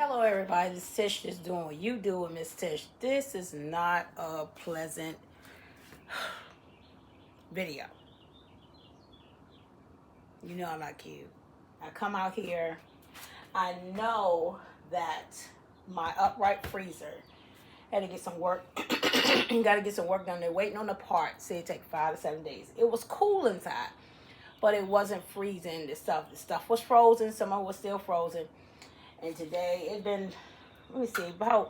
Hello, everybody. This is Tish. Just doing what you do with Miss Tish. This is not a pleasant video. You know I'm not cute. I come out here. I know that my upright freezer had to get some work. Got to get some work done. They're waiting on the part. Say it take 5 to 7 days. It was cool inside, but it wasn't freezing. The stuff was frozen. Some of it was still frozen. And today it been, let me see, I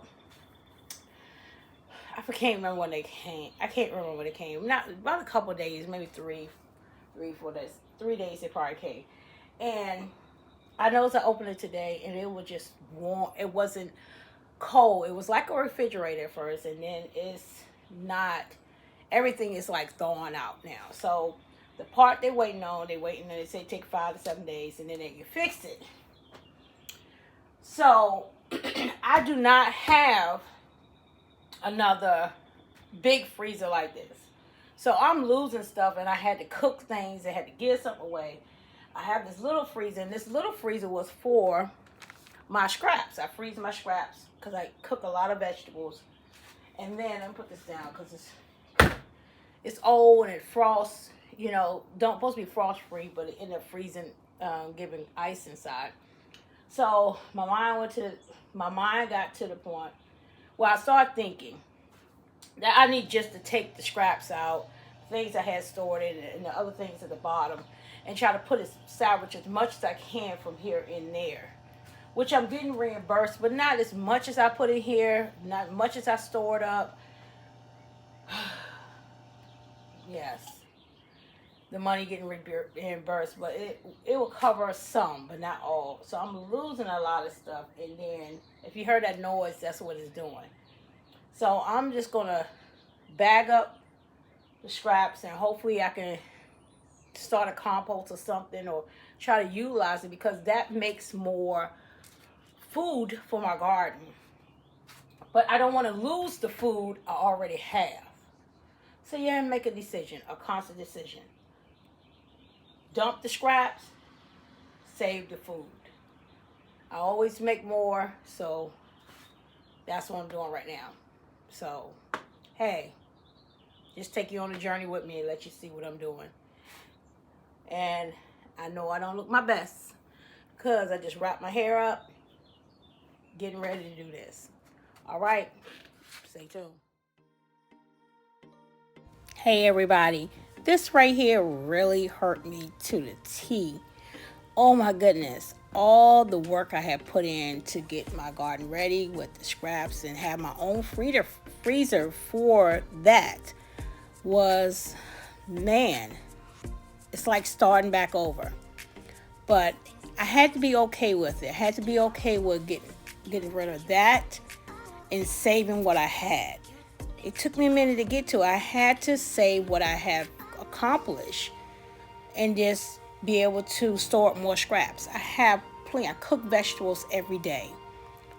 can't remember when they came. I can't remember when they came. Not about a couple of days, maybe 4 days. 3 days they probably came. And I noticed I opened it today and it was just warm. It wasn't cold. It was like a refrigerator at first, and then it's not. Everything is like thawing out now. So the part they're waiting on, and they say take 5 to 7 days, and then they can fix it. So I do not have another big freezer like this. So I'm losing stuff, and I had to cook things. I had to give something away. I have this little freezer, and this little freezer was for my scraps. I freeze my scraps because I cook a lot of vegetables. And then let me put this down because it's old and it frosts. You know, don't supposed to be frost free, but it ended up freezing, giving ice inside. So my mind got to the point where I started thinking that I need just to take the scraps out, things I had stored in it, and the other things at the bottom, and try to salvage as much as I can from here and there, which I'm getting reimbursed, but not as much as I put in here, not as much as I stored up. Yes, the money getting reimbursed, but it will cover some, but not all. So I'm losing a lot of stuff, and then if you heard that noise, that's what it's doing. So I'm just gonna bag up the scraps, and hopefully I can start a compost or something, or try to utilize it, because that makes more food for my garden. But I don't want to lose the food I already have. So yeah, make a decision, a conscious decision. Dump the scraps, save the food. I always make more, so that's what I'm doing right now. So, hey, just take you on a journey with me and let you see what I'm doing. And I know I don't look my best because I just wrapped my hair up, getting ready to do this. All right, stay tuned. Hey, everybody. This right here really hurt me to the T. Oh my goodness. All the work I had put in to get my garden ready with the scraps and have my own freezer for that was, man, it's like starting back over. But I had to be okay with it. I had to be okay with getting rid of that and saving what I had. It took me a minute to get to. I had to save what I have accomplished and just be able to store up more scraps. I have plenty. I cook vegetables every day.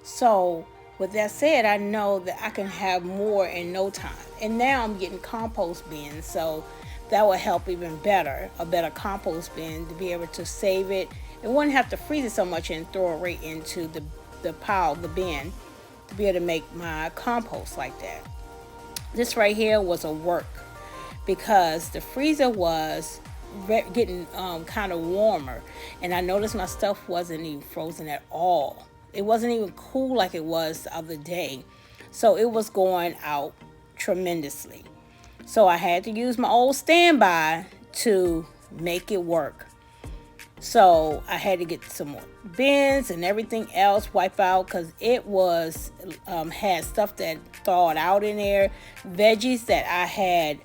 So with that said, I know that I can have more in no time. And now I'm getting compost bins, so that will help even better. A better compost bin to be able to save it. It wouldn't have to freeze it so much and throw it right into the pile, the bin, to be able to make my compost like that. This right here was a work because the freezer was getting kind of warmer, and I noticed my stuff wasn't even frozen at all. It wasn't even cool like it was the other day, so it was going out tremendously. So I had to use my old standby to make it work. So I had to get some more bins and everything else wipe out, because it was had stuff that thawed out in there, veggies that I had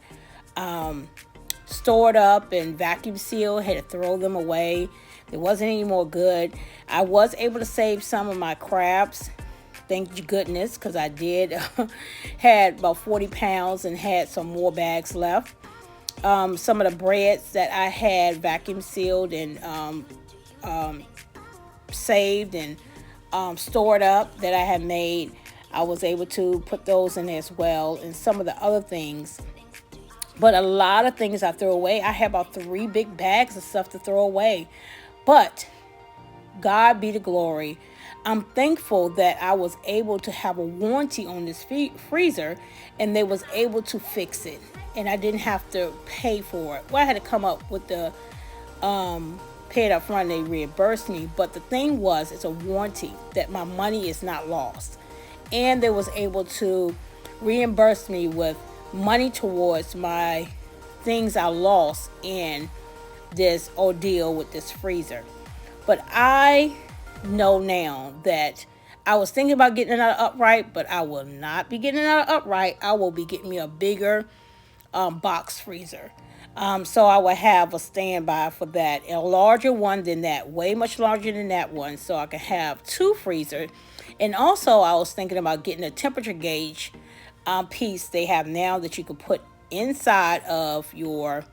stored up and vacuum sealed, had to throw them away. It wasn't any more good. I was able to save some of my crabs, thank goodness, because I did had about 40 pounds and had some more bags left. Some of the breads that I had vacuum sealed and saved and stored up that I had made, I was able to put those in as well, and some of the other things. But a lot of things I threw away. I have about 3 big bags of stuff to throw away. But God be the glory. I'm thankful that I was able to have a warranty on this freezer, and they was able to fix it, and I didn't have to pay for it. Well, I had to come up with the pay it up front. They reimbursed me, but the thing was, it's a warranty that my money is not lost, and they was able to reimburse me with money towards my things I lost in this ordeal with this freezer. But I know now that I was thinking about getting another upright, but I will not be getting another upright. I will be getting me a bigger box freezer. So I will have a standby for that, a larger one than that, way much larger than that one, so I can have two freezers. And also, I was thinking about getting a temperature gauge piece they have now that you can put inside of your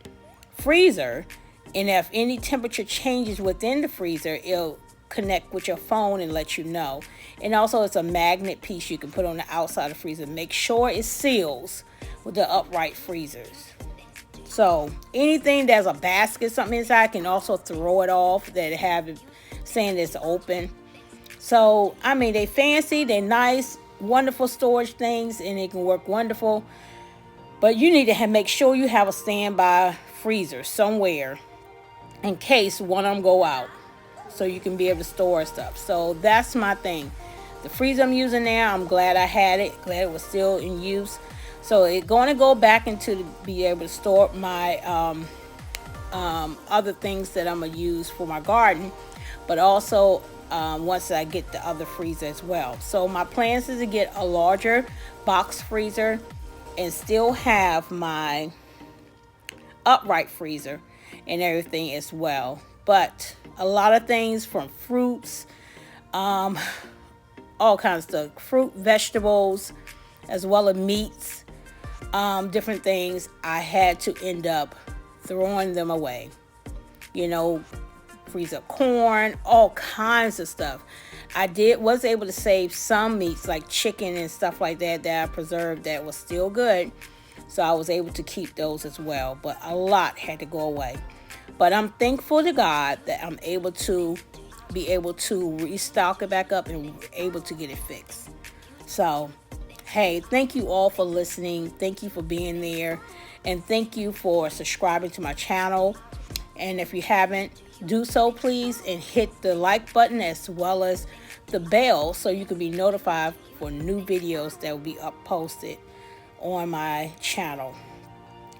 freezer, and if any temperature changes within the freezer, it'll connect with your phone and let you know. And also, it's a magnet piece you can put on the outside of the freezer. Make sure it seals with the upright freezers. So anything that's a basket, something inside, can also throw it off that have it saying it's open. So I mean, they fancy, they nice, wonderful storage things, and it can work wonderful. But you need to make sure you have a standby freezer somewhere in case one of them go out, so you can be able to store stuff. So that's my thing. The freezer I'm using now, I'm glad I had it, glad it was still in use. So it's going to go back into be able to store my other things that I'm going to use for my garden, but also once I get the other freezer as well. So my plans is to get a larger box freezer and still have my upright freezer and everything as well. But a lot of things from fruits, all kinds of stuff, fruit, vegetables, as well as meats, different things, I had to end up throwing them away. You know, freeze up corn, all kinds of stuff. I was able to save some meats like chicken and stuff like that I preserved that was still good. So I was able to keep those as well. But a lot had to go away. But I'm thankful to God that I'm able to be able to restock it back up and able to get it fixed. So, hey, thank you all for listening. Thank you for being there. And thank you for subscribing to my channel. And if you haven't, do so please, and hit the like button as well as the bell so you can be notified for new videos that will be posted on my channel.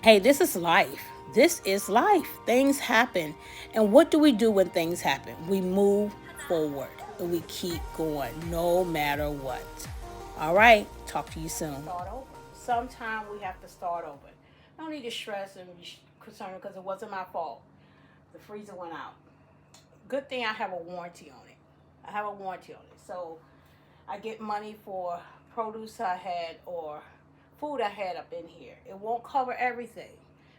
Hey, this is life. This is life. Things happen. And what do we do when things happen? We move forward and we keep going no matter what. All right. Talk to you soon. Start over. Sometime we have to start over. I don't need to stress and be concerned because it wasn't my fault. The freezer went out. Good thing I have a warranty on it. I have a warranty on it. So I get money for produce I had or food I had up in here. It won't cover everything.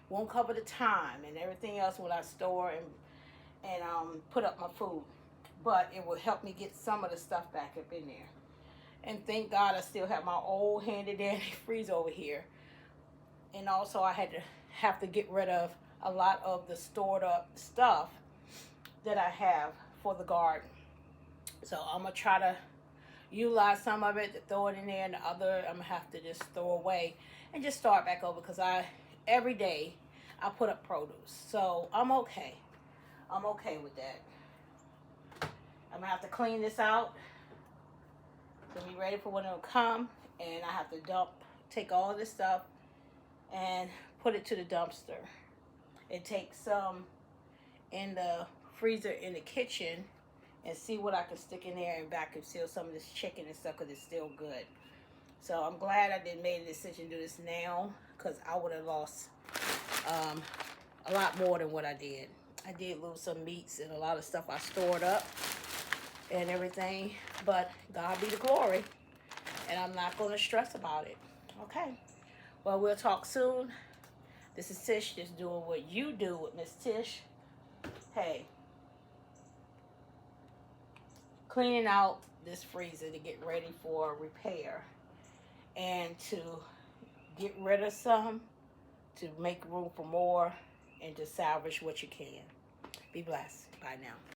Won't cover the time and everything else when I store and put up my food. But it will help me get some of the stuff back up in there. And thank God I still have my old handy dandy freezer over here. And also I have to get rid of a lot of the stored up stuff that I have for the garden. So I'm going to try to utilize some of it to throw it in there, and the other I'm going to have to just throw away and just start back over because every day I put up produce. So I'm okay. I'm okay with that. I'm going to have to clean this out to be ready for when it'll come, and I have to take all this stuff and put it to the dumpster. And take some in the freezer in the kitchen and see what I can stick in there and vacuum seal some of this chicken and stuff because it's still good. So I'm glad I didn't make a decision to do this now because I would have lost a lot more than what I did. I did lose some meats and a lot of stuff I stored up and everything, but God be the glory, and I'm not going to stress about it. Okay, well, we'll talk soon. This is Tish, just doing what you do with Miss Tish. Hey, cleaning out this freezer to get ready for repair and to get rid of some, to make room for more, and to salvage what you can. Be blessed. Bye now.